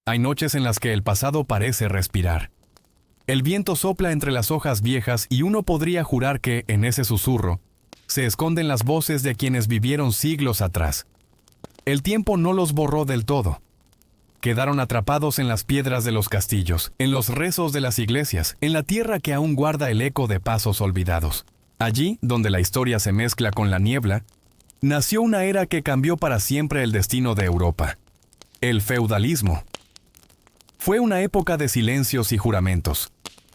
Hay noches en las que el pasado parece respirar. El viento sopla entre las hojas viejas y uno podría jurar que, en ese susurro, se esconden las voces de quienes vivieron siglos atrás. El tiempo no los borró del todo. Quedaron atrapados en las piedras de los castillos, en los rezos de las iglesias, en la tierra que aún guarda el eco de pasos olvidados. Allí, donde la historia se mezcla con la niebla, nació una era que cambió para siempre el destino de Europa: el feudalismo. Fue una época de silencios y juramentos,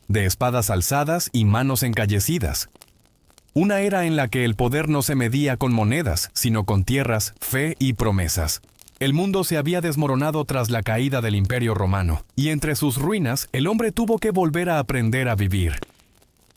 de espadas alzadas y manos encallecidas. Una era en la que el poder no se medía con monedas, sino con tierras, fe y promesas. El mundo se había desmoronado tras la caída del Imperio Romano, y entre sus ruinas el hombre tuvo que volver a aprender a vivir.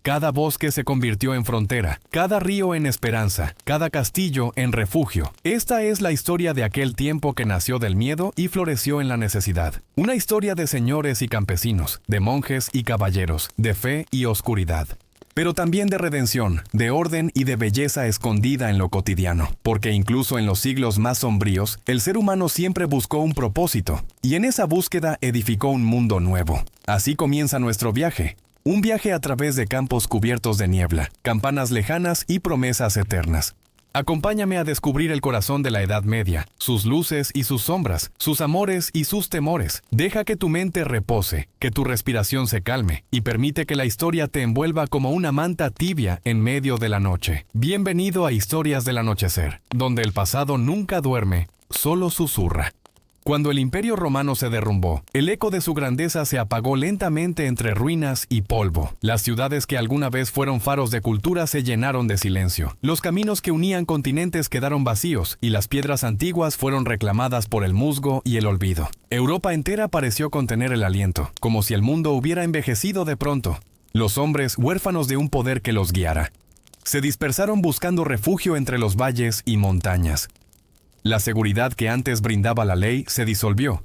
Cada bosque se convirtió en frontera, cada río en esperanza, cada castillo en refugio. Esta es la historia de aquel tiempo que nació del miedo y floreció en la necesidad. Una historia de señores y campesinos, de monjes y caballeros, de fe y oscuridad. Pero también de redención, de orden y de belleza escondida en lo cotidiano. Porque incluso en los siglos más sombríos, el ser humano siempre buscó un propósito, y en esa búsqueda edificó un mundo nuevo. Así comienza nuestro viaje. Un viaje a través de campos cubiertos de niebla, campanas lejanas y promesas eternas. Acompáñame a descubrir el corazón de la Edad Media, sus luces y sus sombras, sus amores y sus temores. Deja que tu mente repose, que tu respiración se calme, y permite que la historia te envuelva como una manta tibia en medio de la noche. Bienvenido a Historias del Anochecer, donde el pasado nunca duerme, solo susurra. Cuando el Imperio Romano se derrumbó, el eco de su grandeza se apagó lentamente entre ruinas y polvo. Las ciudades que alguna vez fueron faros de cultura se llenaron de silencio. Los caminos que unían continentes quedaron vacíos y las piedras antiguas fueron reclamadas por el musgo y el olvido. Europa entera pareció contener el aliento, como si el mundo hubiera envejecido de pronto. Los hombres, huérfanos de un poder que los guiara, se dispersaron buscando refugio entre los valles y montañas. La seguridad que antes brindaba la ley se disolvió,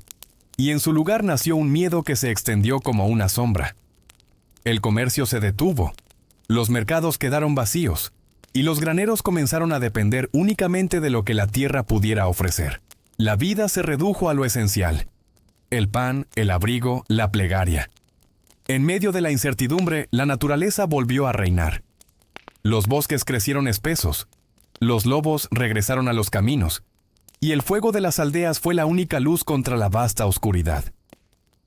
y en su lugar nació un miedo que se extendió como una sombra. El comercio se detuvo, los mercados quedaron vacíos, y los graneros comenzaron a depender únicamente de lo que la tierra pudiera ofrecer. La vida se redujo a lo esencial: el pan, el abrigo, la plegaria. En medio de la incertidumbre, la naturaleza volvió a reinar. Los bosques crecieron espesos, los lobos regresaron a los caminos, y el fuego de las aldeas fue la única luz contra la vasta oscuridad.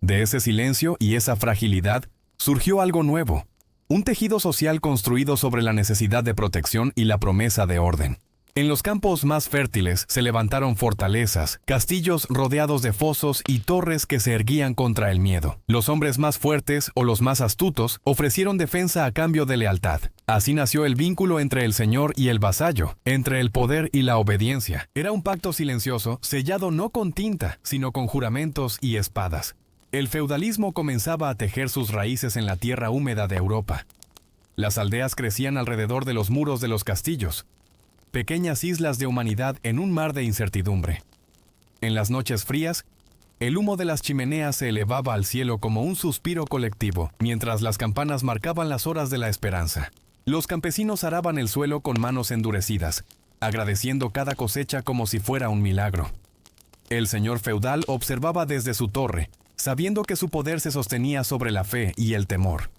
De ese silencio y esa fragilidad surgió algo nuevo, un tejido social construido sobre la necesidad de protección y la promesa de orden. En los campos más fértiles se levantaron fortalezas, castillos rodeados de fosos y torres que se erguían contra el miedo. Los hombres más fuertes o los más astutos ofrecieron defensa a cambio de lealtad. Así nació el vínculo entre el señor y el vasallo, entre el poder y la obediencia. Era un pacto silencioso, sellado no con tinta, sino con juramentos y espadas. El feudalismo comenzaba a tejer sus raíces en la tierra húmeda de Europa. Las aldeas crecían alrededor de los muros de los castillos, pequeñas islas de humanidad en un mar de incertidumbre. En las noches frías, el humo de las chimeneas se elevaba al cielo como un suspiro colectivo, mientras las campanas marcaban las horas de la esperanza. Los campesinos araban el suelo con manos endurecidas, agradeciendo cada cosecha como si fuera un milagro. El señor feudal observaba desde su torre, sabiendo que su poder se sostenía sobre la fe y el temor.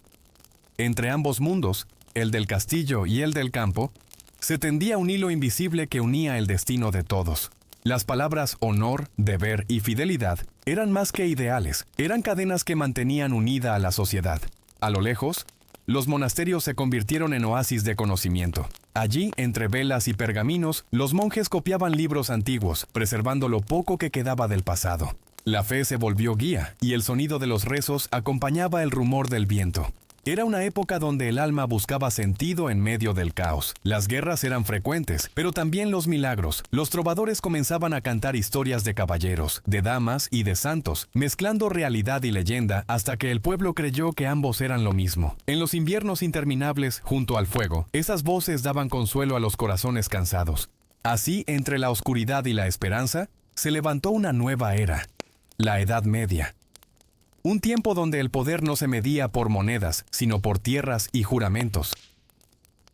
Entre ambos mundos, el del castillo y el del campo, se tendía un hilo invisible que unía el destino de todos. Las palabras honor, deber y fidelidad eran más que ideales, eran cadenas que mantenían unida a la sociedad. A lo lejos, los monasterios se convirtieron en oasis de conocimiento. Allí, entre velas y pergaminos, los monjes copiaban libros antiguos, preservando lo poco que quedaba del pasado. La fe se volvió guía, y el sonido de los rezos acompañaba el rumor del viento. Era una época donde el alma buscaba sentido en medio del caos. Las guerras eran frecuentes, pero también los milagros. Los trovadores comenzaban a cantar historias de caballeros, de damas y de santos, mezclando realidad y leyenda hasta que el pueblo creyó que ambos eran lo mismo. En los inviernos interminables, junto al fuego, esas voces daban consuelo a los corazones cansados. Así, entre la oscuridad y la esperanza, se levantó una nueva era, la Edad Media. Un tiempo donde el poder no se medía por monedas, sino por tierras y juramentos.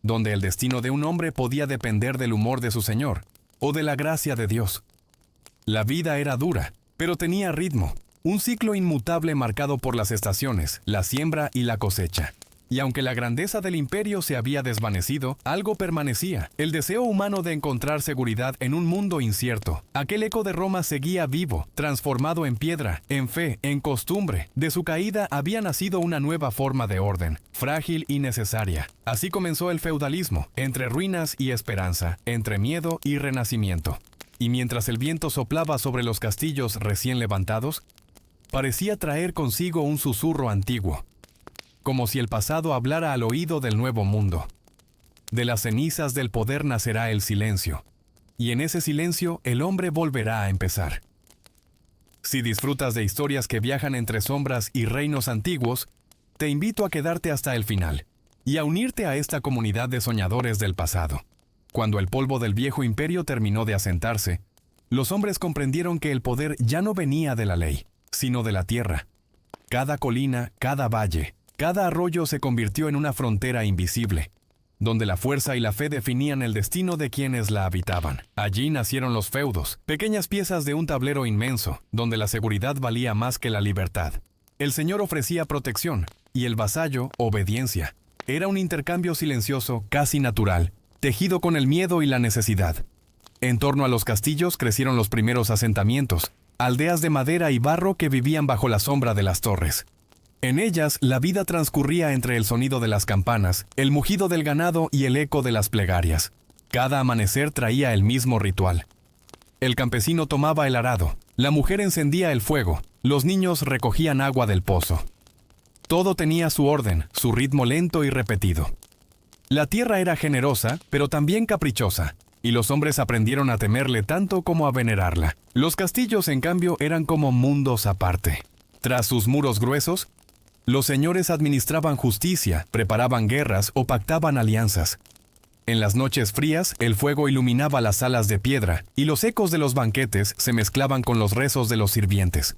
Donde el destino de un hombre podía depender del humor de su señor, o de la gracia de Dios. La vida era dura, pero tenía ritmo. Un ciclo inmutable marcado por las estaciones, la siembra y la cosecha. Y aunque la grandeza del imperio se había desvanecido, algo permanecía, el deseo humano de encontrar seguridad en un mundo incierto. Aquel eco de Roma seguía vivo, transformado en piedra, en fe, en costumbre. De su caída había nacido una nueva forma de orden, frágil y necesaria. Así comenzó el feudalismo, entre ruinas y esperanza, entre miedo y renacimiento. Y mientras el viento soplaba sobre los castillos recién levantados, parecía traer consigo un susurro antiguo, como si el pasado hablara al oído del nuevo mundo. De las cenizas del poder nacerá el silencio, y en ese silencio el hombre volverá a empezar. Si disfrutas de historias que viajan entre sombras y reinos antiguos, te invito a quedarte hasta el final, y a unirte a esta comunidad de soñadores del pasado. Cuando el polvo del viejo imperio terminó de asentarse, los hombres comprendieron que el poder ya no venía de la ley, sino de la tierra. Cada colina, cada valle, cada arroyo se convirtió en una frontera invisible, donde la fuerza y la fe definían el destino de quienes la habitaban. Allí nacieron los feudos, pequeñas piezas de un tablero inmenso, donde la seguridad valía más que la libertad. El señor ofrecía protección, y el vasallo, obediencia. Era un intercambio silencioso, casi natural, tejido con el miedo y la necesidad. En torno a los castillos crecieron los primeros asentamientos, aldeas de madera y barro que vivían bajo la sombra de las torres. En ellas, la vida transcurría entre el sonido de las campanas, el mugido del ganado y el eco de las plegarias. Cada amanecer traía el mismo ritual. El campesino tomaba el arado, la mujer encendía el fuego, los niños recogían agua del pozo. Todo tenía su orden, su ritmo lento y repetido. La tierra era generosa, pero también caprichosa, y los hombres aprendieron a temerle tanto como a venerarla. Los castillos, en cambio, eran como mundos aparte. Tras sus muros gruesos, los señores administraban justicia, preparaban guerras o pactaban alianzas. En las noches frías, el fuego iluminaba las salas de piedra, y los ecos de los banquetes se mezclaban con los rezos de los sirvientes.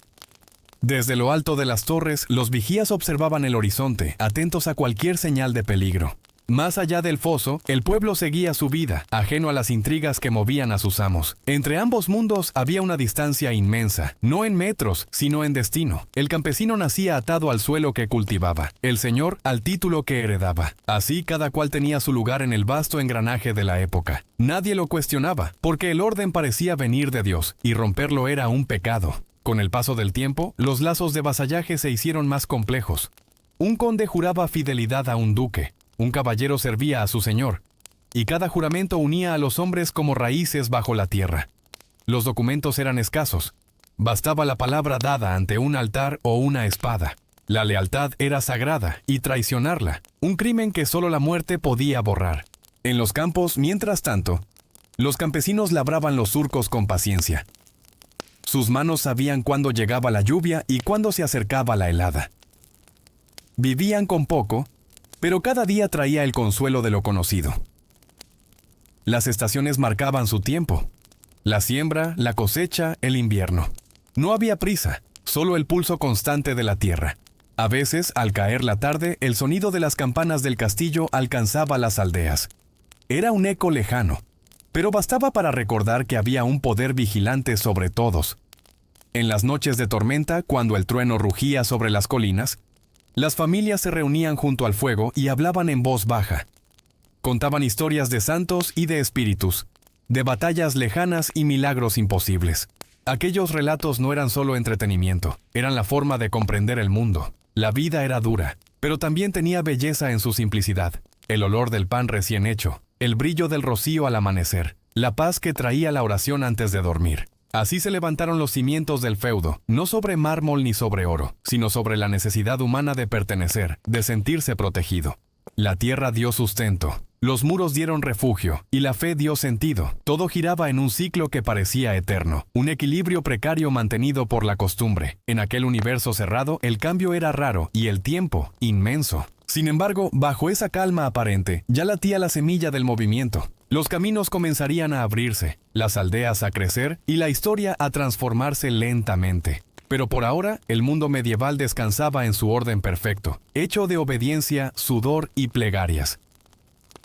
Desde lo alto de las torres, los vigías observaban el horizonte, atentos a cualquier señal de peligro. Más allá del foso, el pueblo seguía su vida, ajeno a las intrigas que movían a sus amos. Entre ambos mundos había una distancia inmensa, no en metros, sino en destino. El campesino nacía atado al suelo que cultivaba, el señor al título que heredaba. Así cada cual tenía su lugar en el vasto engranaje de la época. Nadie lo cuestionaba, porque el orden parecía venir de Dios, y romperlo era un pecado. Con el paso del tiempo, los lazos de vasallaje se hicieron más complejos. Un conde juraba fidelidad a un duque. Un caballero servía a su señor, y cada juramento unía a los hombres como raíces bajo la tierra. Los documentos eran escasos. Bastaba la palabra dada ante un altar o una espada. La lealtad era sagrada, y traicionarla, un crimen que solo la muerte podía borrar. En los campos, mientras tanto, los campesinos labraban los surcos con paciencia. Sus manos sabían cuándo llegaba la lluvia y cuándo se acercaba la helada. Vivían con poco, pero cada día traía el consuelo de lo conocido. Las estaciones marcaban su tiempo. La siembra, la cosecha, el invierno. No había prisa, solo el pulso constante de la tierra. A veces, al caer la tarde, el sonido de las campanas del castillo alcanzaba las aldeas. Era un eco lejano, pero bastaba para recordar que había un poder vigilante sobre todos. En las noches de tormenta, cuando el trueno rugía sobre las colinas, las familias se reunían junto al fuego y hablaban en voz baja. Contaban historias de santos y de espíritus, de batallas lejanas y milagros imposibles. Aquellos relatos no eran solo entretenimiento, eran la forma de comprender el mundo. La vida era dura, pero también tenía belleza en su simplicidad. El olor del pan recién hecho, el brillo del rocío al amanecer, la paz que traía la oración antes de dormir. Así se levantaron los cimientos del feudo, no sobre mármol ni sobre oro, sino sobre la necesidad humana de pertenecer, de sentirse protegido. La tierra dio sustento, los muros dieron refugio, y la fe dio sentido. Todo giraba en un ciclo que parecía eterno, un equilibrio precario mantenido por la costumbre. En aquel universo cerrado, el cambio era raro y el tiempo, inmenso. Sin embargo, bajo esa calma aparente, ya latía la semilla del movimiento. Los caminos comenzarían a abrirse, las aldeas a crecer y la historia a transformarse lentamente. Pero por ahora, el mundo medieval descansaba en su orden perfecto, hecho de obediencia, sudor y plegarias.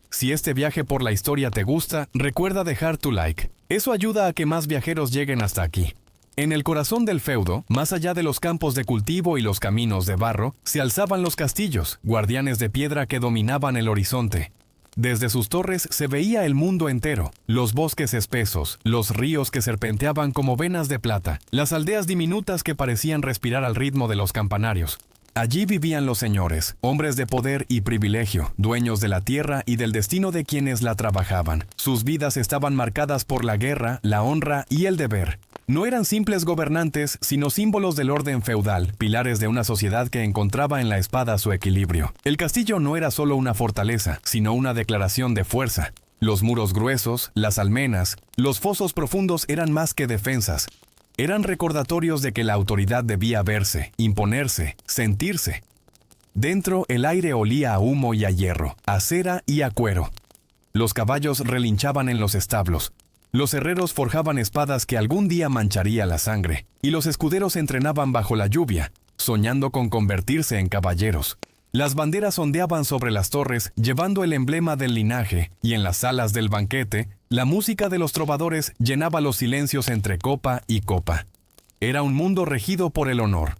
Si este viaje por la historia te gusta, recuerda dejar tu like. Eso ayuda a que más viajeros lleguen hasta aquí. En el corazón del feudo, más allá de los campos de cultivo y los caminos de barro, se alzaban los castillos, guardianes de piedra que dominaban el horizonte. Desde sus torres se veía el mundo entero, los bosques espesos, los ríos que serpenteaban como venas de plata, las aldeas diminutas que parecían respirar al ritmo de los campanarios. Allí vivían los señores, hombres de poder y privilegio, dueños de la tierra y del destino de quienes la trabajaban. Sus vidas estaban marcadas por la guerra, la honra y el deber. No eran simples gobernantes, sino símbolos del orden feudal, pilares de una sociedad que encontraba en la espada su equilibrio. El castillo no era solo una fortaleza, sino una declaración de fuerza. Los muros gruesos, las almenas, los fosos profundos eran más que defensas. Eran recordatorios de que la autoridad debía verse, imponerse, sentirse. Dentro el aire olía a humo y a hierro, a cera y a cuero. Los caballos relinchaban en los establos. Los herreros forjaban espadas que algún día mancharía la sangre, y los escuderos entrenaban bajo la lluvia, soñando con convertirse en caballeros. Las banderas ondeaban sobre las torres, llevando el emblema del linaje, y en las salas del banquete, la música de los trovadores llenaba los silencios entre copa y copa. Era un mundo regido por el honor,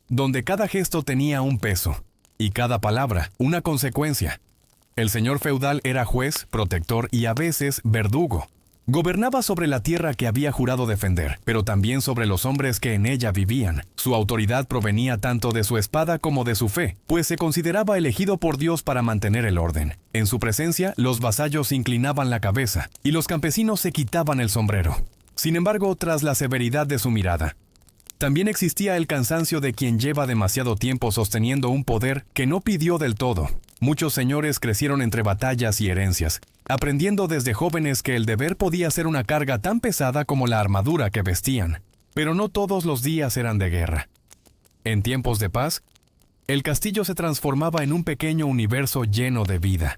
donde cada gesto tenía un peso, y cada palabra una consecuencia. El señor feudal era juez, protector y a veces verdugo. Gobernaba sobre la tierra que había jurado defender, pero también sobre los hombres que en ella vivían. Su autoridad provenía tanto de su espada como de su fe, pues se consideraba elegido por Dios para mantener el orden. En su presencia, los vasallos inclinaban la cabeza, y los campesinos se quitaban el sombrero. Sin embargo, tras la severidad de su mirada, también existía el cansancio de quien lleva demasiado tiempo sosteniendo un poder que no pidió del todo. Muchos señores crecieron entre batallas y herencias, aprendiendo desde jóvenes que el deber podía ser una carga tan pesada como la armadura que vestían. Pero no todos los días eran de guerra. En tiempos de paz, el castillo se transformaba en un pequeño universo lleno de vida.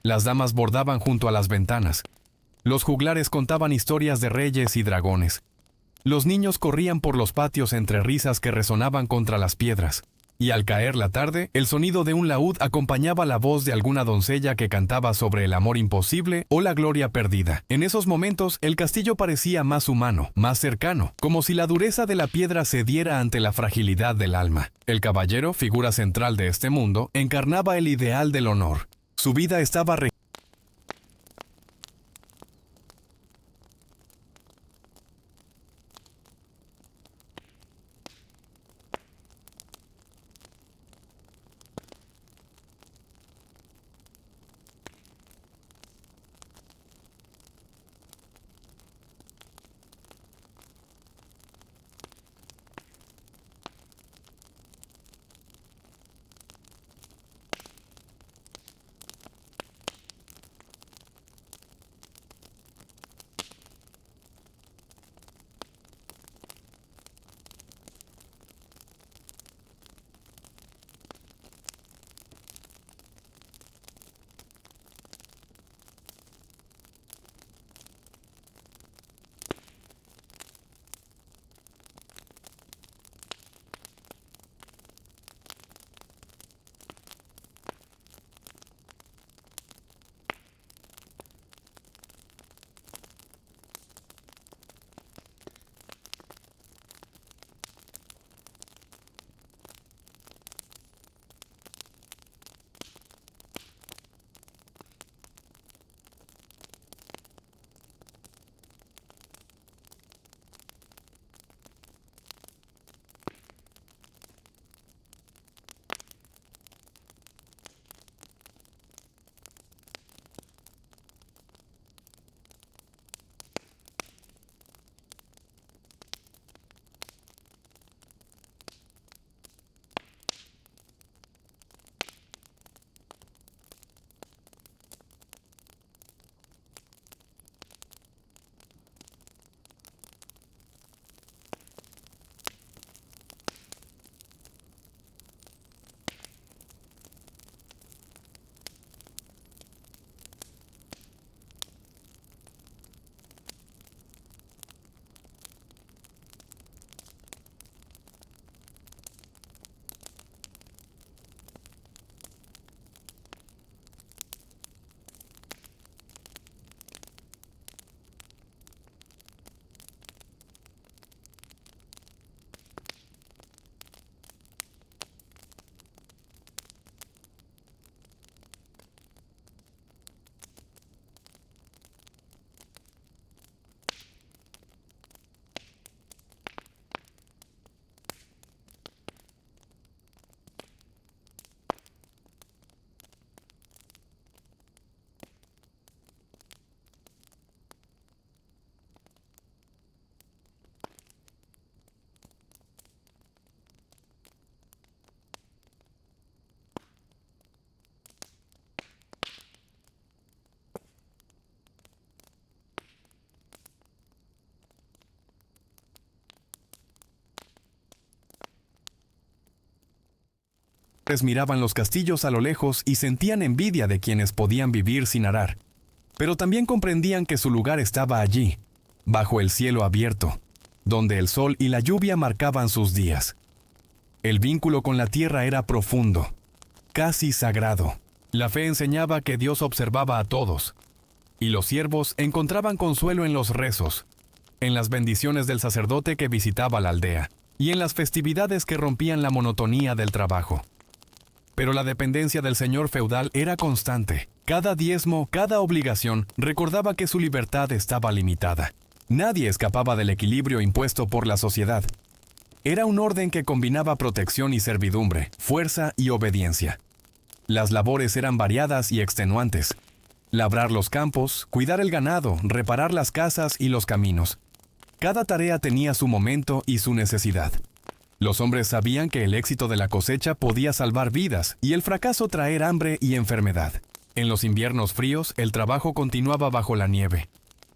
Las damas bordaban junto a las ventanas. Los juglares contaban historias de reyes y dragones. Los niños corrían por los patios entre risas que resonaban contra las piedras. Y al caer la tarde, el sonido de un laúd acompañaba la voz de alguna doncella que cantaba sobre el amor imposible o la gloria perdida. En esos momentos, el castillo parecía más humano, más cercano, como si la dureza de la piedra cediera ante la fragilidad del alma. El caballero, figura central de este mundo, encarnaba el ideal del honor. Su vida estaba miraban los castillos a lo lejos y sentían envidia de quienes podían vivir sin arar. Pero también comprendían que su lugar estaba allí, bajo el cielo abierto, donde el sol y la lluvia marcaban sus días. El vínculo con la tierra era profundo, casi sagrado. La fe enseñaba que Dios observaba a todos, y los siervos encontraban consuelo en los rezos, en las bendiciones del sacerdote que visitaba la aldea, y en las festividades que rompían la monotonía del trabajo. Pero la dependencia del señor feudal era constante. Cada diezmo, cada obligación, recordaba que su libertad estaba limitada. Nadie escapaba del equilibrio impuesto por la sociedad. Era un orden que combinaba protección y servidumbre, fuerza y obediencia. Las labores eran variadas y extenuantes. Labrar los campos, cuidar el ganado, reparar las casas y los caminos. Cada tarea tenía su momento y su necesidad. Los hombres sabían que el éxito de la cosecha podía salvar vidas y el fracaso traer hambre y enfermedad. En los inviernos fríos, el trabajo continuaba bajo la nieve,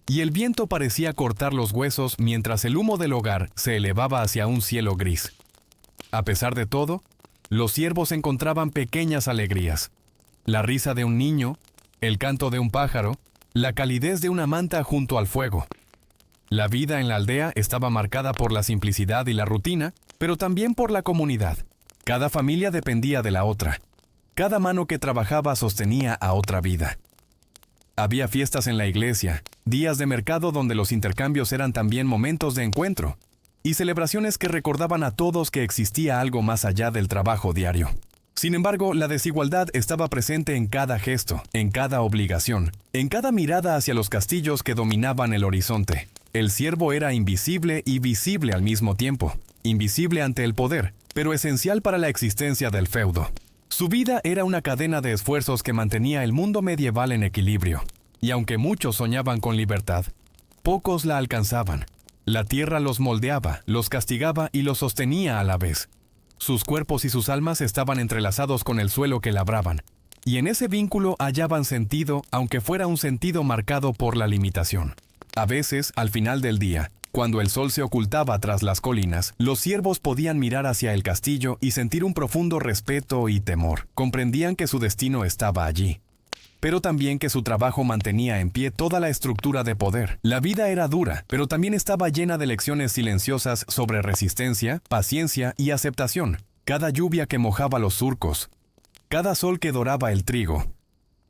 y el viento parecía cortar los huesos mientras el humo del hogar se elevaba hacia un cielo gris. A pesar de todo, los siervos encontraban pequeñas alegrías. La risa de un niño, el canto de un pájaro, la calidez de una manta junto al fuego. La vida en la aldea estaba marcada por la simplicidad y la rutina, pero también por la comunidad. Cada familia dependía de la otra. Cada mano que trabajaba sostenía a otra vida. Había fiestas en la iglesia, días de mercado donde los intercambios eran también momentos de encuentro, y celebraciones que recordaban a todos que existía algo más allá del trabajo diario. Sin embargo, la desigualdad estaba presente en cada gesto, en cada obligación, en cada mirada hacia los castillos que dominaban el horizonte. El siervo era invisible y visible al mismo tiempo, invisible ante el poder, pero esencial para la existencia del feudo. Su vida era una cadena de esfuerzos que mantenía el mundo medieval en equilibrio, y aunque muchos soñaban con libertad, pocos la alcanzaban. La tierra los moldeaba, los castigaba y los sostenía a la vez. Sus cuerpos y sus almas estaban entrelazados con el suelo que labraban, y en ese vínculo hallaban sentido, aunque fuera un sentido marcado por la limitación. A veces, al final del día, cuando el sol se ocultaba tras las colinas, los siervos podían mirar hacia el castillo y sentir un profundo respeto y temor. Comprendían que su destino estaba allí, pero también que su trabajo mantenía en pie toda la estructura de poder. La vida era dura, pero también estaba llena de lecciones silenciosas sobre resistencia, paciencia y aceptación. Cada lluvia que mojaba los surcos, cada sol que doraba el trigo,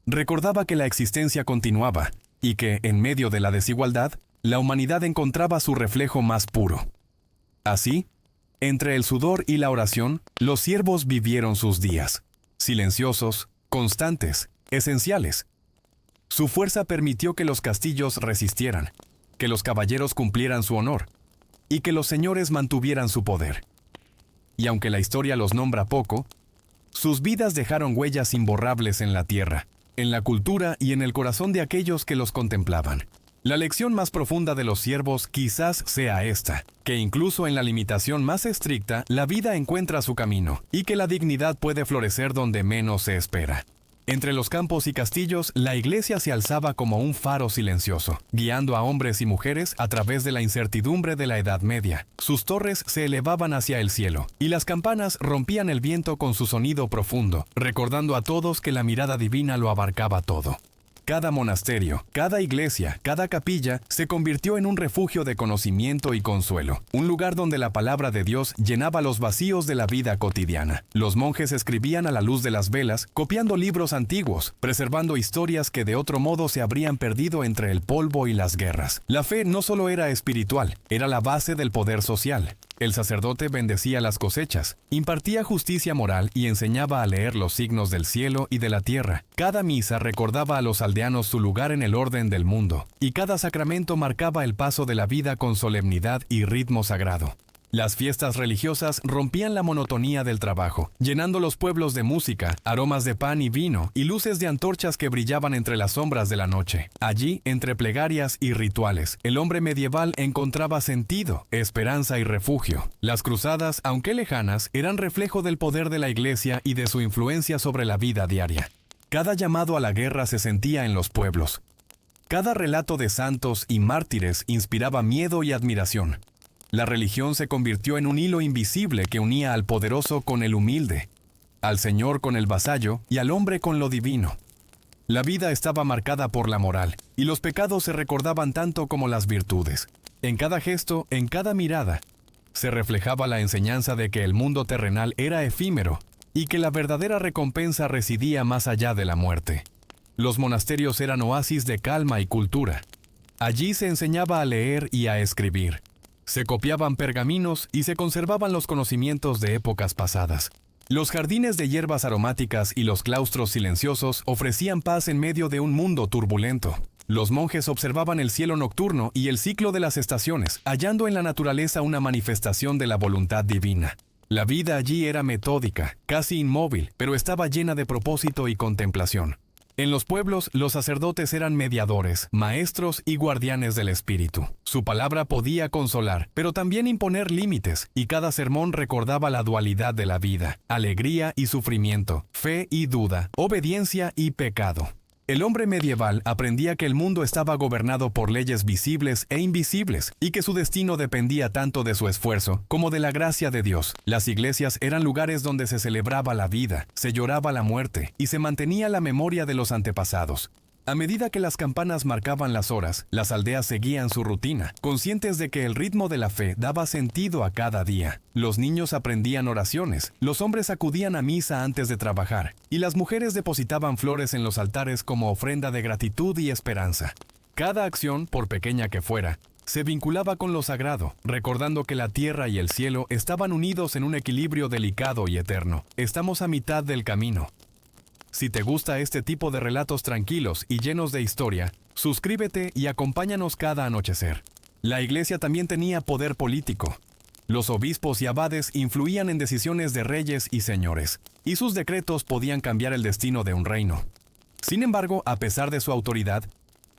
recordaba que la existencia continuaba y que, en medio de la desigualdad, la humanidad encontraba su reflejo más puro. Así, entre el sudor y la oración, los siervos vivieron sus días, silenciosos, constantes, esenciales. Su fuerza permitió que los castillos resistieran, que los caballeros cumplieran su honor, y que los señores mantuvieran su poder. Y aunque la historia los nombra poco, sus vidas dejaron huellas imborrables en la tierra, en la cultura y en el corazón de aquellos que los contemplaban. La lección más profunda de los siervos quizás sea esta, que incluso en la limitación más estricta, la vida encuentra su camino, y que la dignidad puede florecer donde menos se espera. Entre los campos y castillos, la iglesia se alzaba como un faro silencioso, guiando a hombres y mujeres a través de la incertidumbre de la Edad Media. Sus torres se elevaban hacia el cielo, y las campanas rompían el viento con su sonido profundo, recordando a todos que la mirada divina lo abarcaba todo. Cada monasterio, cada iglesia, cada capilla se convirtió en un refugio de conocimiento y consuelo, un lugar donde la palabra de Dios llenaba los vacíos de la vida cotidiana. Los monjes escribían a la luz de las velas, copiando libros antiguos, preservando historias que de otro modo se habrían perdido entre el polvo y las guerras. La fe no solo era espiritual, era la base del poder social. El sacerdote bendecía las cosechas, impartía justicia moral y enseñaba a leer los signos del cielo y de la tierra. Cada misa recordaba a los aldeanos su lugar en el orden del mundo, y cada sacramento marcaba el paso de la vida con solemnidad y ritmo sagrado. Las fiestas religiosas rompían la monotonía del trabajo, llenando los pueblos de música, aromas de pan y vino, y luces de antorchas que brillaban entre las sombras de la noche. Allí, entre plegarias y rituales, el hombre medieval encontraba sentido, esperanza y refugio. Las cruzadas, aunque lejanas, eran reflejo del poder de la Iglesia y de su influencia sobre la vida diaria. Cada llamado a la guerra se sentía en los pueblos. Cada relato de santos y mártires inspiraba miedo y admiración. La religión se convirtió en un hilo invisible que unía al poderoso con el humilde, al Señor con el vasallo y al hombre con lo divino. La vida estaba marcada por la moral, y los pecados se recordaban tanto como las virtudes. En cada gesto, en cada mirada, se reflejaba la enseñanza de que el mundo terrenal era efímero y que la verdadera recompensa residía más allá de la muerte. Los monasterios eran oasis de calma y cultura. Allí se enseñaba a leer y a escribir. Se copiaban pergaminos y se conservaban los conocimientos de épocas pasadas. Los jardines de hierbas aromáticas y los claustros silenciosos ofrecían paz en medio de un mundo turbulento. Los monjes observaban el cielo nocturno y el ciclo de las estaciones, hallando en la naturaleza una manifestación de la voluntad divina. La vida allí era metódica, casi inmóvil, pero estaba llena de propósito y contemplación. En los pueblos, los sacerdotes eran mediadores, maestros y guardianes del espíritu. Su palabra podía consolar, pero también imponer límites, y cada sermón recordaba la dualidad de la vida: alegría y sufrimiento, fe y duda, obediencia y pecado. El hombre medieval aprendía que el mundo estaba gobernado por leyes visibles e invisibles, y que su destino dependía tanto de su esfuerzo como de la gracia de Dios. Las iglesias eran lugares donde se celebraba la vida, se lloraba la muerte y se mantenía la memoria de los antepasados. A medida que las campanas marcaban las horas, las aldeas seguían su rutina, conscientes de que el ritmo de la fe daba sentido a cada día. Los niños aprendían oraciones, los hombres acudían a misa antes de trabajar, y las mujeres depositaban flores en los altares como ofrenda de gratitud y esperanza. Cada acción, por pequeña que fuera, se vinculaba con lo sagrado, recordando que la tierra y el cielo estaban unidos en un equilibrio delicado y eterno. Estamos a mitad del camino. Si te gusta este tipo de relatos tranquilos y llenos de historia, suscríbete y acompáñanos cada anochecer. La iglesia también tenía poder político. Los obispos y abades influían en decisiones de reyes y señores, y sus decretos podían cambiar el destino de un reino. Sin embargo, a pesar de su autoridad,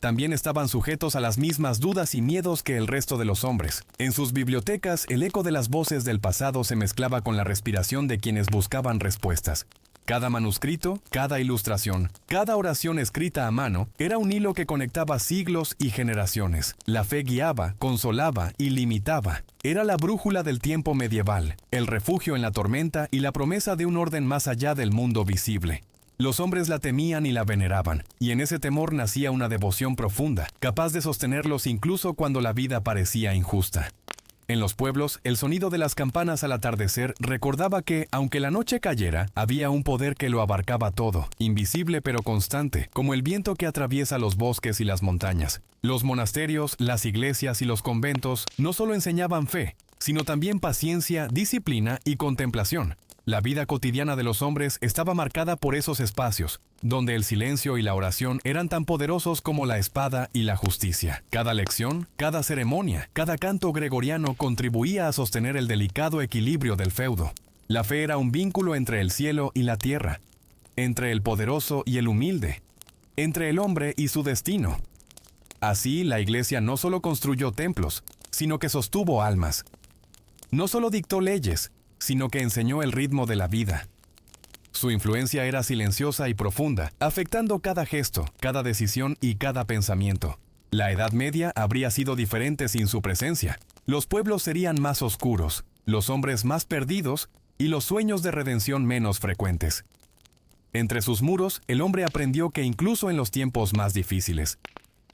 también estaban sujetos a las mismas dudas y miedos que el resto de los hombres. En sus bibliotecas, el eco de las voces del pasado se mezclaba con la respiración de quienes buscaban respuestas. Cada manuscrito, cada ilustración, cada oración escrita a mano era un hilo que conectaba siglos y generaciones. La fe guiaba, consolaba y limitaba. Era la brújula del tiempo medieval, el refugio en la tormenta y la promesa de un orden más allá del mundo visible. Los hombres la temían y la veneraban, y en ese temor nacía una devoción profunda, capaz de sostenerlos incluso cuando la vida parecía injusta. En los pueblos, el sonido de las campanas al atardecer recordaba que, aunque la noche cayera, había un poder que lo abarcaba todo, invisible pero constante, como el viento que atraviesa los bosques y las montañas. Los monasterios, las iglesias y los conventos no solo enseñaban fe, sino también paciencia, disciplina y contemplación. La vida cotidiana de los hombres estaba marcada por esos espacios, donde el silencio y la oración eran tan poderosos como la espada y la justicia. Cada lección, cada ceremonia, cada canto gregoriano contribuía a sostener el delicado equilibrio del feudo. La fe era un vínculo entre el cielo y la tierra, entre el poderoso y el humilde, entre el hombre y su destino. Así, la iglesia no solo construyó templos, sino que sostuvo almas. No solo dictó leyes, sino que enseñó el ritmo de la vida. Su influencia era silenciosa y profunda, afectando cada gesto, cada decisión y cada pensamiento. La Edad Media habría sido diferente sin su presencia. Los pueblos serían más oscuros, los hombres más perdidos y los sueños de redención menos frecuentes. Entre sus muros, el hombre aprendió que incluso en los tiempos más difíciles,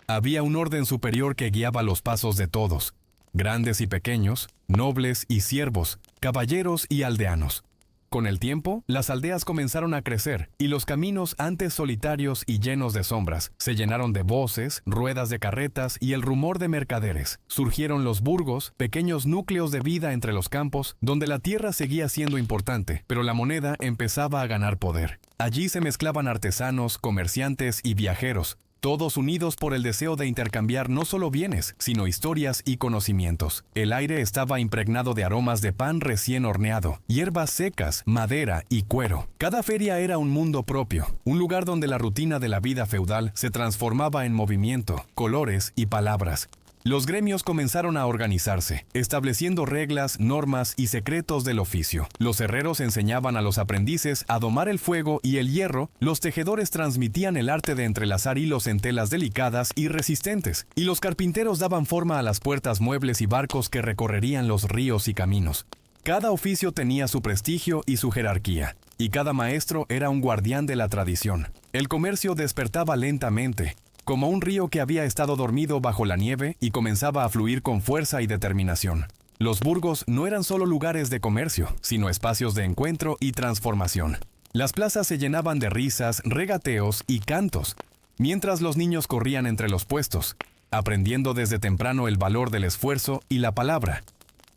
había un orden superior que guiaba los pasos de todos, grandes y pequeños, nobles y siervos, caballeros y aldeanos. Con el tiempo, las aldeas comenzaron a crecer, y los caminos antes solitarios y llenos de sombras se llenaron de voces, ruedas de carretas y el rumor de mercaderes. Surgieron los burgos, pequeños núcleos de vida entre los campos, donde la tierra seguía siendo importante, pero la moneda empezaba a ganar poder. Allí se mezclaban artesanos, comerciantes y viajeros, todos unidos por el deseo de intercambiar no solo bienes, sino historias y conocimientos. El aire estaba impregnado de aromas de pan recién horneado, hierbas secas, madera y cuero. Cada feria era un mundo propio, un lugar donde la rutina de la vida feudal se transformaba en movimiento, colores y palabras. Los gremios comenzaron a organizarse, estableciendo reglas, normas y secretos del oficio. Los herreros enseñaban a los aprendices a domar el fuego y el hierro, los tejedores transmitían el arte de entrelazar hilos en telas delicadas y resistentes, y los carpinteros daban forma a las puertas, muebles y barcos que recorrerían los ríos y caminos. Cada oficio tenía su prestigio y su jerarquía. y cada maestro era un guardián de la tradición. El comercio despertaba lentamente, como un río que había estado dormido bajo la nieve y comenzaba a fluir con fuerza y determinación. Los burgos no eran solo lugares de comercio, sino espacios de encuentro y transformación. Las plazas se llenaban de risas, regateos y cantos, mientras los niños corrían entre los puestos, aprendiendo desde temprano el valor del esfuerzo y la palabra.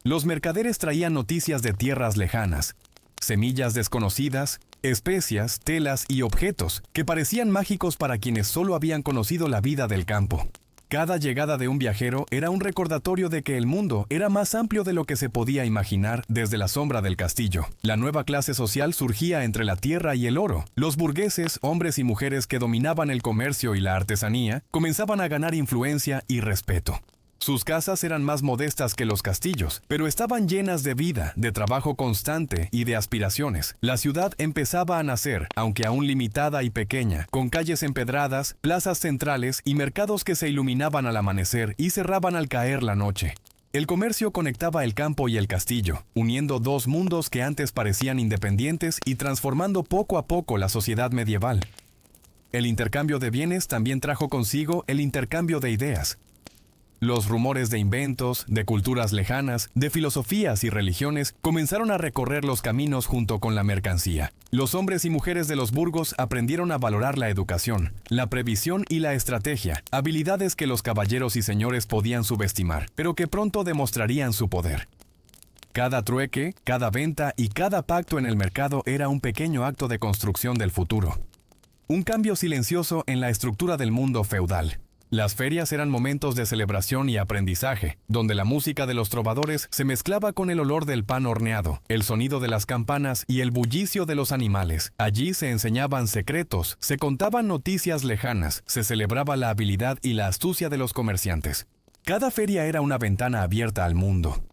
Los mercaderes traían noticias de tierras lejanas, semillas desconocidas, especias, telas y objetos que parecían mágicos para quienes solo habían conocido la vida del campo. Cada llegada de un viajero era un recordatorio de que el mundo era más amplio de lo que se podía imaginar desde la sombra del castillo. La nueva clase social surgía entre la tierra y el oro. Los burgueses, hombres y mujeres que dominaban el comercio y la artesanía, comenzaban a ganar influencia y respeto. Sus casas eran más modestas que los castillos, pero estaban llenas de vida, de trabajo constante y de aspiraciones. La ciudad empezaba a nacer, aunque aún limitada y pequeña, con calles empedradas, plazas centrales y mercados que se iluminaban al amanecer y cerraban al caer la noche. El comercio conectaba el campo y el castillo, uniendo dos mundos que antes parecían independientes y transformando poco a poco la sociedad medieval. El intercambio de bienes también trajo consigo el intercambio de ideas. Los rumores de inventos, de culturas lejanas, de filosofías y religiones comenzaron a recorrer los caminos junto con la mercancía. Los hombres y mujeres de los burgos aprendieron a valorar la educación, la previsión y la estrategia, habilidades que los caballeros y señores podían subestimar, pero que pronto demostrarían su poder. Cada trueque, cada venta y cada pacto en el mercado era un pequeño acto de construcción del futuro. Un cambio silencioso en la estructura del mundo feudal. Las ferias eran momentos de celebración y aprendizaje, donde la música de los trovadores se mezclaba con el olor del pan horneado, el sonido de las campanas y el bullicio de los animales. Allí se enseñaban secretos, se contaban noticias lejanas, se celebraba la habilidad y la astucia de los comerciantes. Cada feria era una ventana abierta al mundo.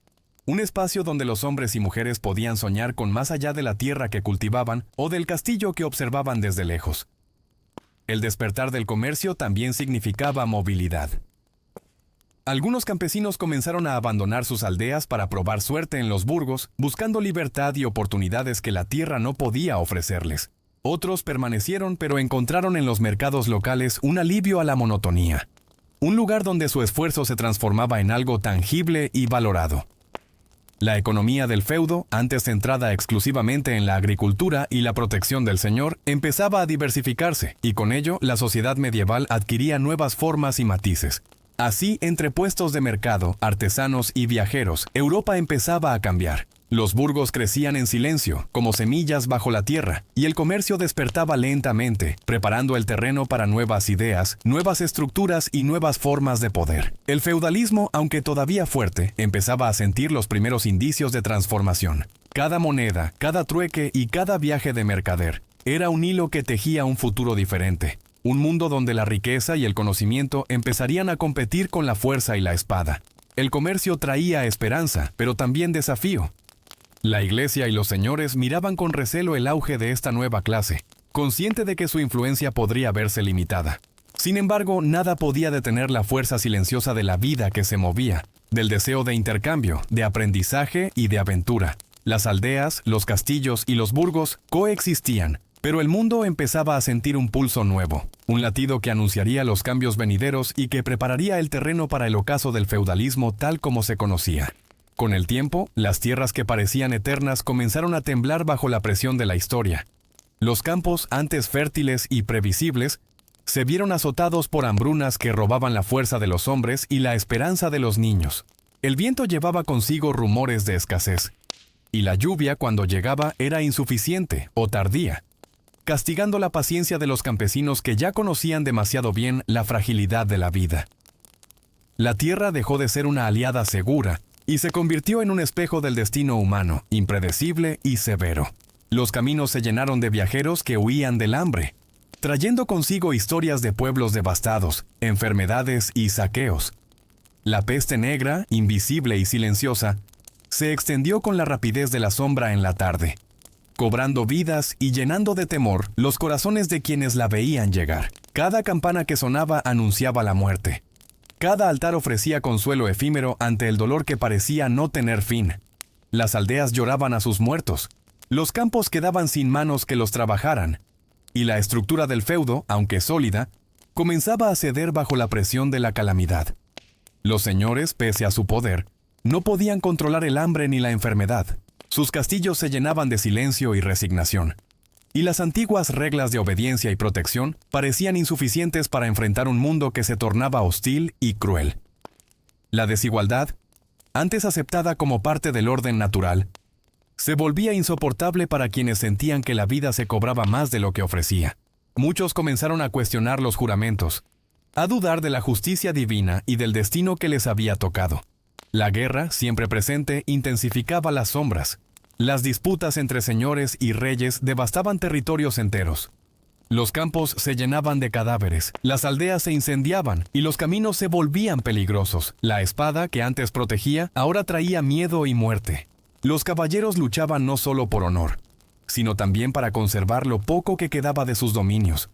Un espacio donde los hombres y mujeres podían soñar con más allá de la tierra que cultivaban o del castillo que observaban desde lejos. El despertar del comercio también significaba movilidad. Algunos campesinos comenzaron a abandonar sus aldeas para probar suerte en los burgos, buscando libertad y oportunidades que la tierra no podía ofrecerles. Otros permanecieron, pero encontraron en los mercados locales un alivio a la monotonía. Un lugar donde su esfuerzo se transformaba en algo tangible y valorado. La economía del feudo, antes centrada exclusivamente en la agricultura y la protección del señor, empezaba a diversificarse, y con ello la sociedad medieval adquiría nuevas formas y matices. Así, entre puestos de mercado, artesanos y viajeros, Europa empezaba a cambiar. Los burgos crecían en silencio, como semillas bajo la tierra, y el comercio despertaba lentamente, preparando el terreno para nuevas ideas, nuevas estructuras y nuevas formas de poder. El feudalismo, aunque todavía fuerte, empezaba a sentir los primeros indicios de transformación. Cada moneda, cada trueque y cada viaje de mercader era un hilo que tejía un futuro diferente. Un mundo donde la riqueza y el conocimiento empezarían a competir con la fuerza y la espada. El comercio traía esperanza, pero también desafío. La iglesia y los señores miraban con recelo el auge de esta nueva clase, consciente de que su influencia podría verse limitada. Sin embargo, nada podía detener la fuerza silenciosa de la vida que se movía, del deseo de intercambio, de aprendizaje y de aventura. Las aldeas, los castillos y los burgos coexistían, pero el mundo empezaba a sentir un pulso nuevo, un latido que anunciaría los cambios venideros y que prepararía el terreno para el ocaso del feudalismo tal como se conocía. Con el tiempo, las tierras que parecían eternas comenzaron a temblar bajo la presión de la historia. Los campos, antes fértiles y previsibles, se vieron azotados por hambrunas que robaban la fuerza de los hombres y la esperanza de los niños. El viento llevaba consigo rumores de escasez, y la lluvia, cuando llegaba, era insuficiente o tardía, castigando la paciencia de los campesinos que ya conocían demasiado bien la fragilidad de la vida. La tierra dejó de ser una aliada segura, y se convirtió en un espejo del destino humano, impredecible y severo. Los caminos se llenaron de viajeros que huían del hambre, trayendo consigo historias de pueblos devastados, enfermedades y saqueos. La peste negra, invisible y silenciosa, se extendió con la rapidez de la sombra en la tarde, cobrando vidas y llenando de temor los corazones de quienes la veían llegar. Cada campana que sonaba anunciaba la muerte. Cada altar ofrecía consuelo efímero ante el dolor que parecía no tener fin. Las aldeas lloraban a sus muertos, Los campos quedaban sin manos que los trabajaran, y la estructura del feudo, aunque sólida, comenzaba a ceder bajo la presión de la calamidad. Los señores, pese a su poder, no podían controlar el hambre ni la enfermedad. Sus castillos se llenaban de silencio y resignación, y las antiguas reglas de obediencia y protección parecían insuficientes para enfrentar un mundo que se tornaba hostil y cruel. La desigualdad, antes aceptada como parte del orden natural, se volvía insoportable para quienes sentían que la vida se cobraba más de lo que ofrecía. Muchos comenzaron a cuestionar los juramentos, a dudar de la justicia divina y del destino que les había tocado. La guerra, siempre presente, intensificaba las sombras. Las disputas entre señores y reyes devastaban territorios enteros. Los campos se llenaban de cadáveres, las aldeas se incendiaban y los caminos se volvían peligrosos. La espada, que antes protegía, ahora traía miedo y muerte. Los caballeros luchaban no solo por honor, sino también para conservar lo poco que quedaba de sus dominios.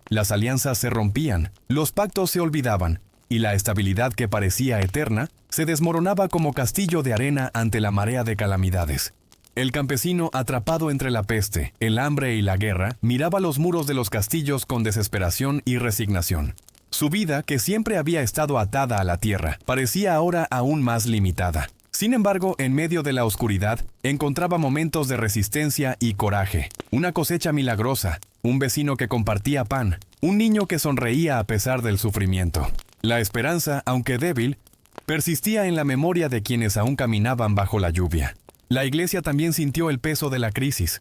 Las alianzas se rompían, los pactos se olvidaban, y la estabilidad que parecía eterna se desmoronaba como castillo de arena ante la marea de calamidades. El campesino, atrapado entre la peste, el hambre y la guerra, miraba los muros de los castillos con desesperación y resignación. Su vida, que siempre había estado atada a la tierra, parecía ahora aún más limitada. Sin embargo, en medio de la oscuridad, encontraba momentos de resistencia y coraje. Una cosecha milagrosa, un vecino que compartía pan, un niño que sonreía a pesar del sufrimiento. La esperanza, aunque débil, persistía en la memoria de quienes aún caminaban bajo la lluvia. La iglesia también sintió el peso de la crisis.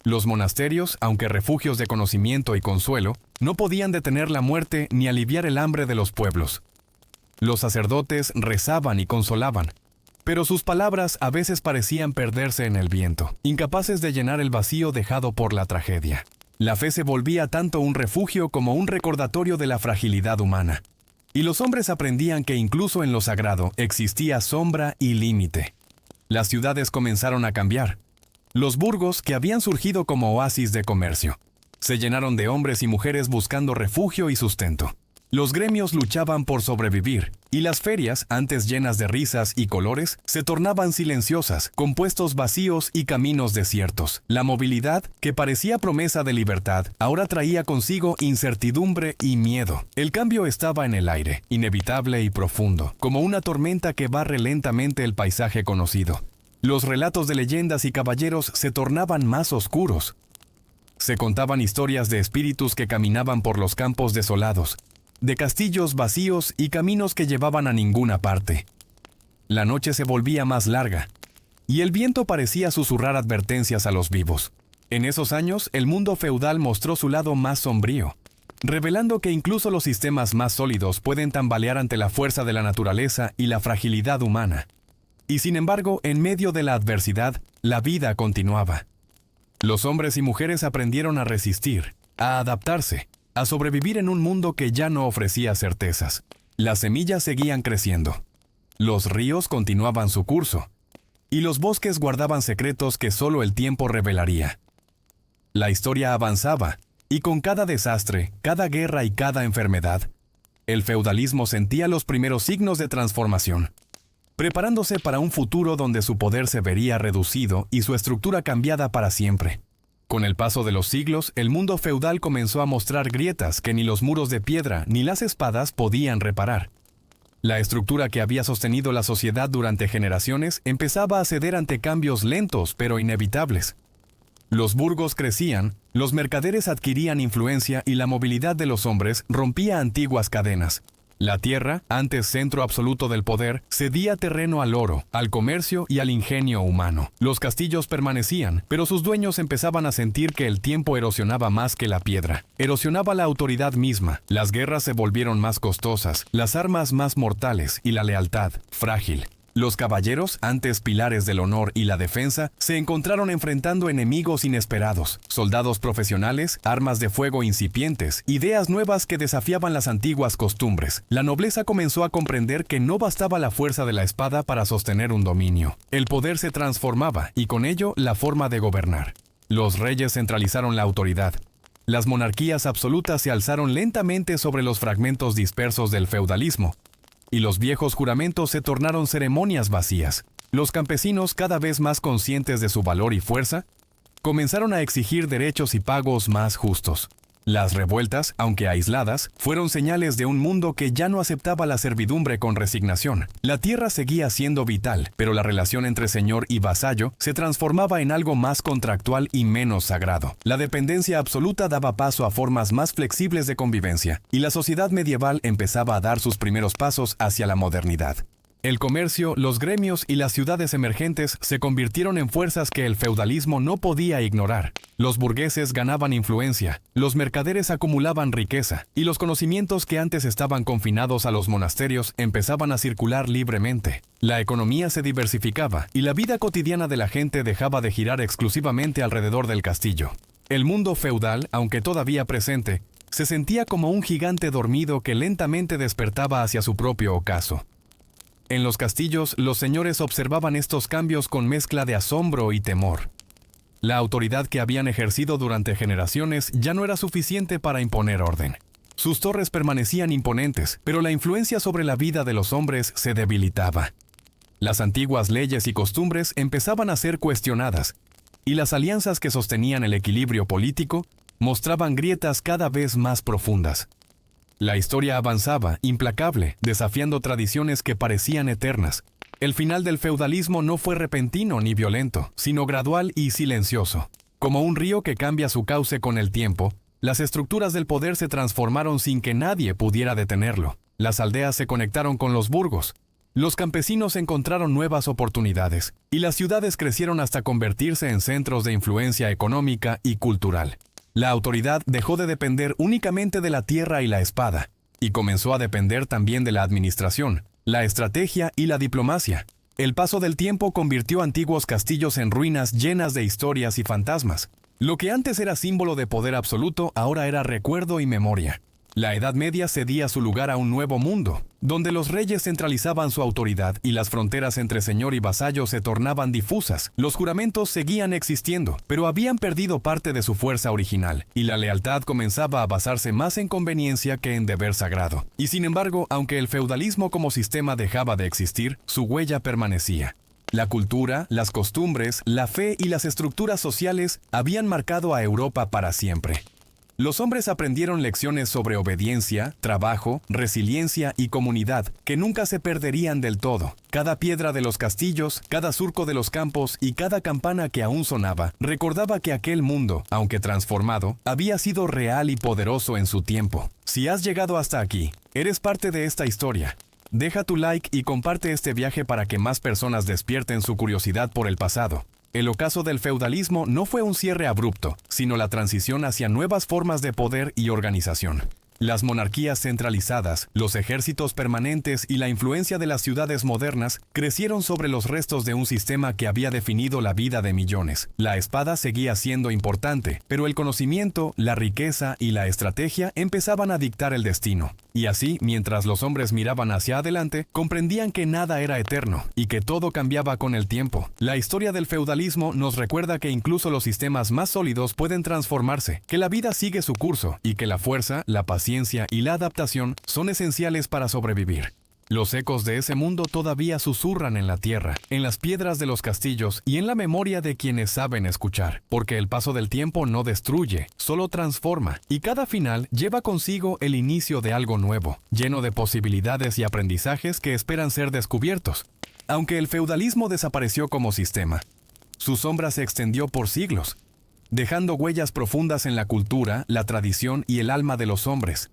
Los monasterios, aunque refugios de conocimiento y consuelo, no podían detener la muerte ni aliviar el hambre de los pueblos. Los sacerdotes rezaban y consolaban, pero sus palabras a veces parecían perderse en el viento, incapaces de llenar el vacío dejado por la tragedia. La fe se volvía tanto un refugio como un recordatorio de la fragilidad humana. Y los hombres aprendían que incluso en lo sagrado existía sombra y límite. Las ciudades comenzaron a cambiar. Los burgos, que habían surgido como oasis de comercio, se llenaron de hombres y mujeres buscando refugio y sustento. Los gremios luchaban por sobrevivir, y las ferias, antes llenas de risas y colores, se tornaban silenciosas, con puestos vacíos y caminos desiertos. La movilidad, que parecía promesa de libertad, ahora traía consigo incertidumbre y miedo. El cambio estaba en el aire, inevitable y profundo, como una tormenta que barre lentamente el paisaje conocido. Los relatos de leyendas y caballeros se tornaban más oscuros. Se contaban historias de espíritus que caminaban por los campos desolados, de castillos vacíos y caminos que llevaban a ninguna parte. La noche se volvía más larga, y el viento parecía susurrar advertencias a los vivos. En esos años, el mundo feudal mostró su lado más sombrío, revelando que incluso los sistemas más sólidos pueden tambalear ante la fuerza de la naturaleza y la fragilidad humana. Y sin embargo, en medio de la adversidad, la vida continuaba. Los hombres y mujeres aprendieron a resistir, a adaptarse, a sobrevivir en un mundo que ya no ofrecía certezas. Las semillas seguían creciendo. Los ríos continuaban su curso, y los bosques guardaban secretos que solo el tiempo revelaría. La historia avanzaba, y con cada desastre, cada guerra y cada enfermedad, el feudalismo sentía los primeros signos de transformación, preparándose para un futuro donde su poder se vería reducido y su estructura cambiada para siempre. Con el paso de los siglos, el mundo feudal comenzó a mostrar grietas que ni los muros de piedra ni las espadas podían reparar. La estructura que había sostenido la sociedad durante generaciones empezaba a ceder ante cambios lentos pero inevitables. Los burgos crecían, los mercaderes adquirían influencia y la movilidad de los hombres rompía antiguas cadenas. La tierra, antes centro absoluto del poder, cedía terreno al oro, al comercio y al ingenio humano. Los castillos permanecían, pero sus dueños empezaban a sentir que el tiempo erosionaba más que la piedra. Erosionaba la autoridad misma. Las guerras se volvieron más costosas, las armas más mortales y la lealtad, frágil. Los caballeros, antes pilares del honor y la defensa, se encontraron enfrentando enemigos inesperados, soldados profesionales, armas de fuego incipientes, ideas nuevas que desafiaban las antiguas costumbres. La nobleza comenzó a comprender que no bastaba la fuerza de la espada para sostener un dominio. El poder se transformaba y con ello la forma de gobernar. Los reyes centralizaron la autoridad. Las monarquías absolutas se alzaron lentamente sobre los fragmentos dispersos del feudalismo, y los viejos juramentos se tornaron ceremonias vacías. Los campesinos, cada vez más conscientes de su valor y fuerza, comenzaron a exigir derechos y pagos más justos. Las revueltas, aunque aisladas, fueron señales de un mundo que ya no aceptaba la servidumbre con resignación. La tierra seguía siendo vital, pero la relación entre señor y vasallo se transformaba en algo más contractual y menos sagrado. La dependencia absoluta daba paso a formas más flexibles de convivencia, y la sociedad medieval empezaba a dar sus primeros pasos hacia la modernidad. El comercio, los gremios y las ciudades emergentes se convirtieron en fuerzas que el feudalismo no podía ignorar. Los burgueses ganaban influencia, los mercaderes acumulaban riqueza, y los conocimientos que antes estaban confinados a los monasterios empezaban a circular libremente. La economía se diversificaba, y la vida cotidiana de la gente dejaba de girar exclusivamente alrededor del castillo. El mundo feudal, aunque todavía presente, se sentía como un gigante dormido que lentamente despertaba hacia su propio ocaso. En los castillos, los señores observaban estos cambios con mezcla de asombro y temor. La autoridad que habían ejercido durante generaciones ya no era suficiente para imponer orden. Sus torres permanecían imponentes, pero la influencia sobre la vida de los hombres se debilitaba. Las antiguas leyes y costumbres empezaban a ser cuestionadas, y las alianzas que sostenían el equilibrio político mostraban grietas cada vez más profundas. La historia avanzaba, implacable, desafiando tradiciones que parecían eternas. El final del feudalismo no fue repentino ni violento, sino gradual y silencioso. Como un río que cambia su cauce con el tiempo, las estructuras del poder se transformaron sin que nadie pudiera detenerlo. Las aldeas se conectaron con los burgos. Los campesinos encontraron nuevas oportunidades, y las ciudades crecieron hasta convertirse en centros de influencia económica y cultural. La autoridad dejó de depender únicamente de la tierra y la espada, y comenzó a depender también de la administración, la estrategia y la diplomacia. El paso del tiempo convirtió antiguos castillos en ruinas llenas de historias y fantasmas. Lo que antes era símbolo de poder absoluto, ahora era recuerdo y memoria. La Edad Media cedía su lugar a un nuevo mundo, donde los reyes centralizaban su autoridad y las fronteras entre señor y vasallo se tornaban difusas. Los juramentos seguían existiendo, pero habían perdido parte de su fuerza original, y la lealtad comenzaba a basarse más en conveniencia que en deber sagrado. Y sin embargo, aunque el feudalismo como sistema dejaba de existir, su huella permanecía. La cultura, las costumbres, la fe y las estructuras sociales habían marcado a Europa para siempre. Los hombres aprendieron lecciones sobre obediencia, trabajo, resiliencia y comunidad que nunca se perderían del todo. Cada piedra de los castillos, cada surco de los campos y cada campana que aún sonaba recordaba que aquel mundo, aunque transformado, había sido real y poderoso en su tiempo. Si has llegado hasta aquí, eres parte de esta historia. Deja tu like y comparte este viaje para que más personas despierten su curiosidad por el pasado. El ocaso del feudalismo no fue un cierre abrupto, sino la transición hacia nuevas formas de poder y organización. Las monarquías centralizadas, los ejércitos permanentes y la influencia de las ciudades modernas crecieron sobre los restos de un sistema que había definido la vida de millones. La espada seguía siendo importante, pero el conocimiento, la riqueza y la estrategia empezaban a dictar el destino. Y así, mientras los hombres miraban hacia adelante, comprendían que nada era eterno y que todo cambiaba con el tiempo. La historia del feudalismo nos recuerda que incluso los sistemas más sólidos pueden transformarse, que la vida sigue su curso y que la fuerza, la paciencia y la adaptación son esenciales para sobrevivir. Los ecos de ese mundo todavía susurran en la tierra, en las piedras de los castillos y en la memoria de quienes saben escuchar, porque el paso del tiempo no destruye, solo transforma, y cada final lleva consigo el inicio de algo nuevo, lleno de posibilidades y aprendizajes que esperan ser descubiertos. Aunque el feudalismo desapareció como sistema, su sombra se extendió por siglos, dejando huellas profundas en la cultura, la tradición y el alma de los hombres.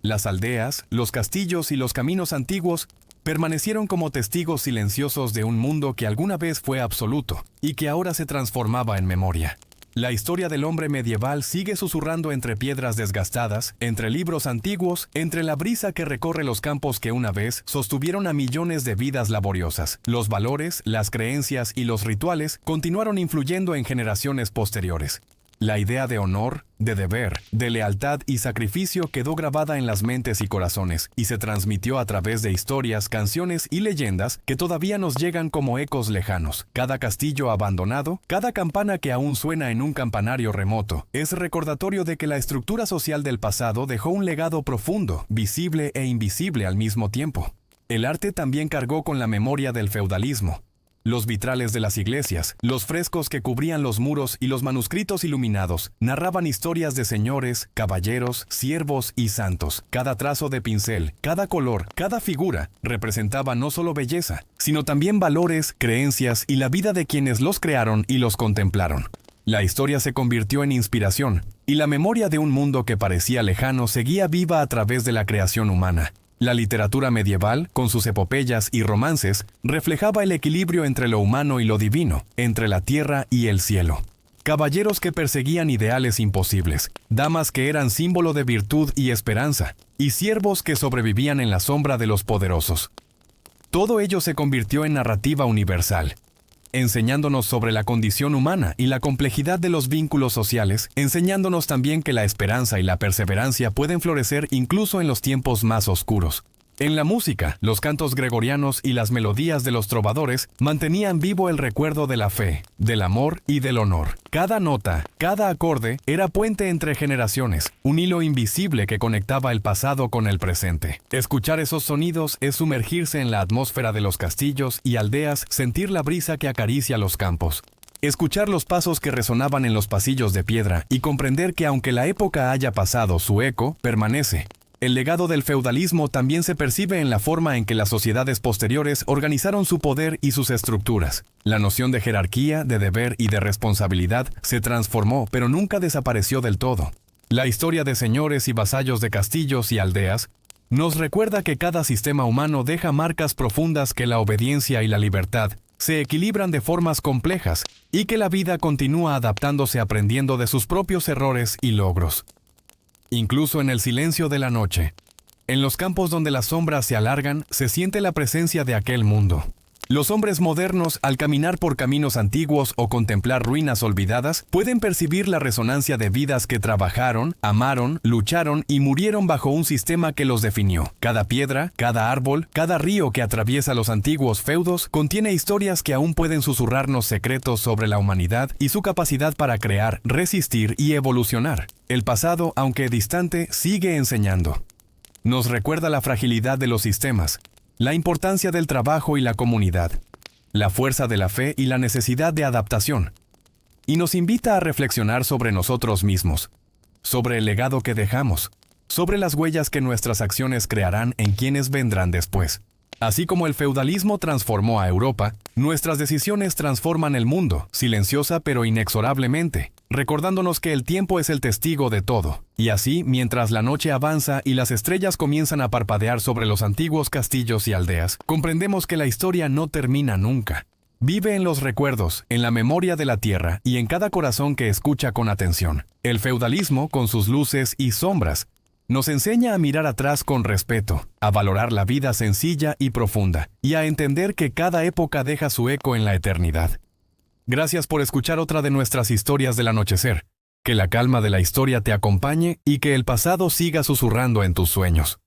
Las aldeas, los castillos y los caminos antiguos permanecieron como testigos silenciosos de un mundo que alguna vez fue absoluto y que ahora se transformaba en memoria. La historia del hombre medieval sigue susurrando entre piedras desgastadas, entre libros antiguos, entre la brisa que recorre los campos que una vez sostuvieron a millones de vidas laboriosas. Los valores, las creencias y los rituales continuaron influyendo en generaciones posteriores. La idea de honor, de deber, de lealtad y sacrificio quedó grabada en las mentes y corazones y se transmitió a través de historias, canciones y leyendas que todavía nos llegan como ecos lejanos. Cada castillo abandonado, cada campana que aún suena en un campanario remoto, es recordatorio de que la estructura social del pasado dejó un legado profundo, visible e invisible al mismo tiempo. El arte también cargó con la memoria del feudalismo. Los vitrales de las iglesias, los frescos que cubrían los muros y los manuscritos iluminados narraban historias de señores, caballeros, siervos y santos. Cada trazo de pincel, cada color, cada figura representaba no solo belleza, sino también valores, creencias y la vida de quienes los crearon y los contemplaron. La historia se convirtió en inspiración, y la memoria de un mundo que parecía lejano seguía viva a través de la creación humana. La literatura medieval, con sus epopeyas y romances, reflejaba el equilibrio entre lo humano y lo divino, entre la tierra y el cielo. Caballeros que perseguían ideales imposibles, damas que eran símbolo de virtud y esperanza, y siervos que sobrevivían en la sombra de los poderosos. Todo ello se convirtió en narrativa universal, enseñándonos sobre la condición humana y la complejidad de los vínculos sociales, enseñándonos también que la esperanza y la perseverancia pueden florecer incluso en los tiempos más oscuros. En la música, los cantos gregorianos y las melodías de los trovadores mantenían vivo el recuerdo de la fe, del amor y del honor. Cada nota, cada acorde era puente entre generaciones, un hilo invisible que conectaba el pasado con el presente. Escuchar esos sonidos es sumergirse en la atmósfera de los castillos y aldeas, sentir la brisa que acaricia los campos. Escuchar los pasos que resonaban en los pasillos de piedra y comprender que aunque la época haya pasado, su eco permanece. El legado del feudalismo también se percibe en la forma en que las sociedades posteriores organizaron su poder y sus estructuras. La noción de jerarquía, de deber y de responsabilidad se transformó, pero nunca desapareció del todo. La historia de señores y vasallos de castillos y aldeas nos recuerda que cada sistema humano deja marcas profundas, que la obediencia y la libertad se equilibran de formas complejas y que la vida continúa adaptándose, aprendiendo de sus propios errores y logros. Incluso en el silencio de la noche, en los campos donde las sombras se alargan, se siente la presencia de aquel mundo. Los hombres modernos, al caminar por caminos antiguos o contemplar ruinas olvidadas, pueden percibir la resonancia de vidas que trabajaron, amaron, lucharon y murieron bajo un sistema que los definió. Cada piedra, cada árbol, cada río que atraviesa los antiguos feudos contiene historias que aún pueden susurrarnos secretos sobre la humanidad y su capacidad para crear, resistir y evolucionar. El pasado, aunque distante, sigue enseñando. Nos recuerda la fragilidad de los sistemas, la importancia del trabajo y la comunidad, la fuerza de la fe y la necesidad de adaptación, y nos invita a reflexionar sobre nosotros mismos, sobre el legado que dejamos, sobre las huellas que nuestras acciones crearán en quienes vendrán después. Así como el feudalismo transformó a Europa, nuestras decisiones transforman el mundo, silenciosa pero inexorablemente, recordándonos que el tiempo es el testigo de todo. Y así, mientras la noche avanza y las estrellas comienzan a parpadear sobre los antiguos castillos y aldeas, comprendemos que la historia no termina nunca. Vive en los recuerdos, en la memoria de la tierra y en cada corazón que escucha con atención. El feudalismo, con sus luces y sombras, nos enseña a mirar atrás con respeto, a valorar la vida sencilla y profunda, y a entender que cada época deja su eco en la eternidad. Gracias por escuchar otra de nuestras historias del anochecer. Que la calma de la historia te acompañe y que el pasado siga susurrando en tus sueños.